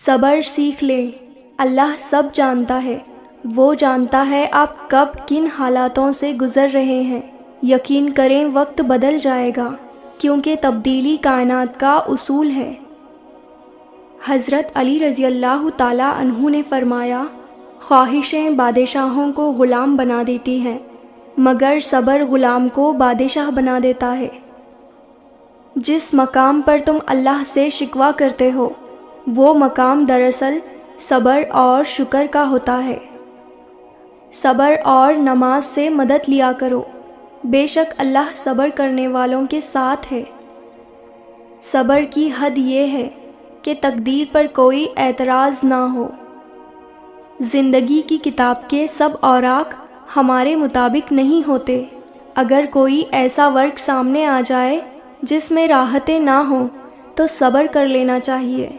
صبر سیکھ لیں، اللہ سب جانتا ہے، وہ جانتا ہے آپ کب کن حالاتوں سے گزر رہے ہیں۔ یقین کریں وقت بدل جائے گا، کیونکہ تبدیلی کائنات کا اصول ہے۔ حضرت علی رضی اللہ تعالیٰ عنہ نے فرمایا، خواہشیں بادشاہوں کو غلام بنا دیتی ہیں، مگر صبر غلام کو بادشاہ بنا دیتا ہے۔ جس مقام پر تم اللہ سے شکوہ کرتے ہو، وہ مقام دراصل صبر اور شکر کا ہوتا ہے۔ صبر اور نماز سے مدد لیا کرو، بے شک اللہ صبر کرنے والوں کے ساتھ ہے۔ صبر کی حد یہ ہے کہ تقدیر پر کوئی اعتراض نہ ہو۔ زندگی کی کتاب کے سب اوراق ہمارے مطابق نہیں ہوتے۔ اگر کوئی ایسا ورق سامنے آ جائے جس میں راحتیں نہ ہوں تو صبر کر لینا چاہیے۔